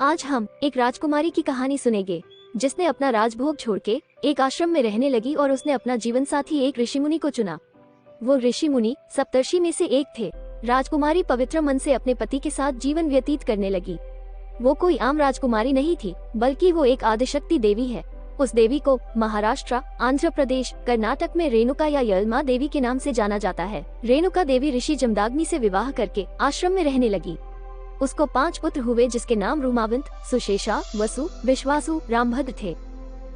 आज हम एक राजकुमारी की कहानी सुनेंगे जिसने अपना राजभोग छोड़ के एक आश्रम में रहने लगी और उसने अपना जीवन साथी एक ऋषि मुनि को चुना। वो ऋषि मुनि सप्तर्षि में से एक थे। राजकुमारी पवित्र मन से अपने पति के साथ जीवन व्यतीत करने लगी। वो कोई आम राजकुमारी नहीं थी, बल्कि वो एक आदिशक्ति देवी है। उस देवी को महाराष्ट्र, आंध्र प्रदेश, कर्नाटक में रेणुका या यलमा देवी के नाम से जाना जाता है। रेणुका देवी ऋषि जमदाग्नि से विवाह करके आश्रम में रहने लगी। उसको 5 पुत्र हुए जिसके नाम रूमावंत, सुशेषा, वसु, विश्वासु, रामभद्र थे।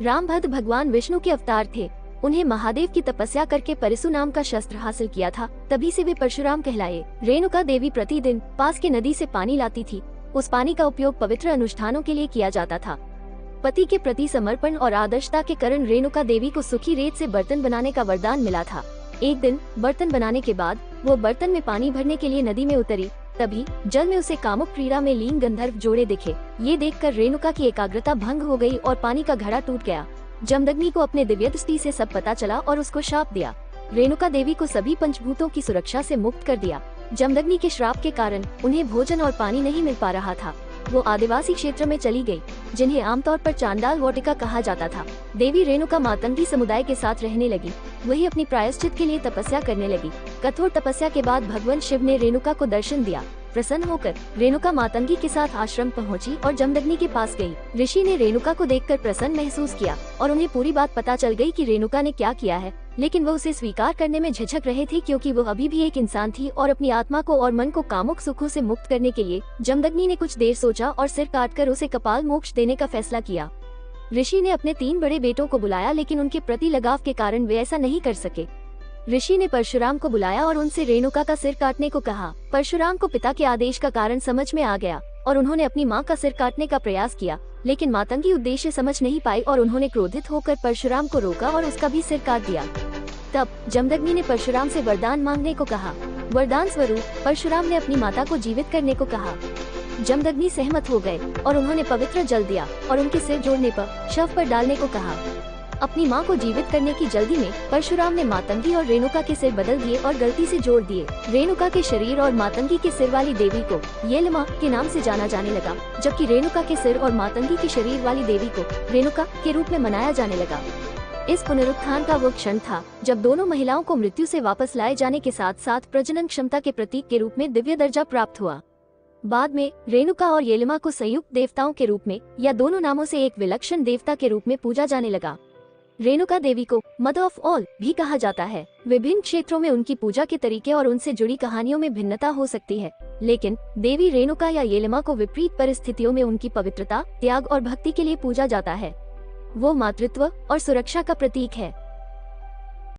रामभद्र भगवान विष्णु के अवतार थे। उन्हें महादेव की तपस्या करके परशु नाम का शस्त्र हासिल किया था, तभी से वे परशुराम कहलाए। रेणुका देवी प्रतिदिन पास के नदी से पानी लाती थी। उस पानी का उपयोग पवित्र अनुष्ठानों के लिए किया जाता था। पति के प्रति समर्पण और आदर्शता के कारण रेणुका देवी को सूखी रेत से बर्तन बनाने का वरदान मिला था। एक दिन बर्तन बनाने के बाद वो बर्तन में पानी भरने के लिए नदी में उतरी। तभी जल में उसे कामुक क्रीड़ा में लीन गंधर्व जोड़े दिखे। ये देखकर रेणुका की एकाग्रता भंग हो गई और पानी का घड़ा टूट गया। जमदग्नि को अपने दिव्य दृष्टि से सब पता चला और उसको शाप दिया। रेणुका देवी को सभी पंचभूतों की सुरक्षा से मुक्त कर दिया। जमदग्नि के श्राप के कारण उन्हें भोजन और पानी नहीं मिल पा रहा था। वो आदिवासी क्षेत्र में चली गई, जिन्हें आमतौर पर चांडाल वाटिका कहा जाता था। देवी रेणुका मातंगी समुदाय के साथ रहने लगी। वही अपनी प्रायश्चित के लिए तपस्या करने लगी। कठोर तपस्या के बाद भगवान शिव ने रेणुका को दर्शन दिया। प्रसन्न होकर रेणुका मातंगी के साथ आश्रम पहुंची और जमदग्नि के पास गई। ऋषि ने रेणुका को देखकर प्रसन्न महसूस किया और उन्हें पूरी बात पता चल गई कि रेणुका ने क्या किया है, लेकिन वो उसे स्वीकार करने में झिझक रहे थे क्योंकि वो अभी भी एक इंसान थी और अपनी आत्मा को और मन को कामुक सुखों से मुक्त करने के लिए जमदग्नि ने कुछ देर सोचा और सिर काटकर उसे कपाल मोक्ष देने का फैसला किया। ऋषि ने अपने 3 बड़े बेटों को बुलाया, लेकिन उनके प्रति लगाव के कारण वे ऐसा नहीं कर सके। ऋषि ने परशुराम को बुलाया और उनसे रेणुका का सिर काटने को कहा। परशुराम को पिता के आदेश का कारण समझ में आ गया और उन्होंने अपनी मां का सिर काटने का प्रयास किया, लेकिन मातंगी उद्देश्य समझ नहीं पाई और उन्होंने क्रोधित होकर परशुराम को रोका और उसका भी सिर काट दिया। तब जमदग्नि ने परशुराम से वरदान मांगने को कहा। वरदान स्वरूप परशुराम ने अपनी माता को जीवित करने को कहा। जमदग्नि सहमत हो गए और उन्होंने पवित्र जल दिया और उनके सिर जोड़ने पर शव पर डालने को कहा। अपनी मां को जीवित करने की जल्दी में परशुराम ने मातंगी और रेणुका के सिर बदल दिए और गलती से जोड़ दिए। रेणुका के शरीर और मातंगी के सिर वाली देवी को येलमा के नाम से जाना जाने लगा, जबकि रेणुका के सिर और मातंगी के शरीर वाली देवी को रेणुका के रूप में मनाया जाने लगा। इस पुनरुत्थान का वो क्षण था जब दोनों महिलाओं को मृत्यु से वापस लाए जाने के साथ साथ प्रजनन क्षमता के प्रतीक के रूप में दिव्य दर्जा प्राप्त हुआ। बाद में रेणुका और येलमा को संयुक्त देवताओं के रूप में या दोनों नामों से एक विलक्षण देवता के रूप में पूजा जाने लगा। रेणुका देवी को मदर ऑफ ऑल भी कहा जाता है। विभिन्न क्षेत्रों में उनकी पूजा के तरीके और उनसे जुड़ी कहानियों में भिन्नता हो सकती है, लेकिन देवी रेणुका या येलमा को विपरीत परिस्थितियों में उनकी पवित्रता, त्याग और भक्ति के लिए पूजा जाता है। वो मातृत्व और सुरक्षा का प्रतीक है।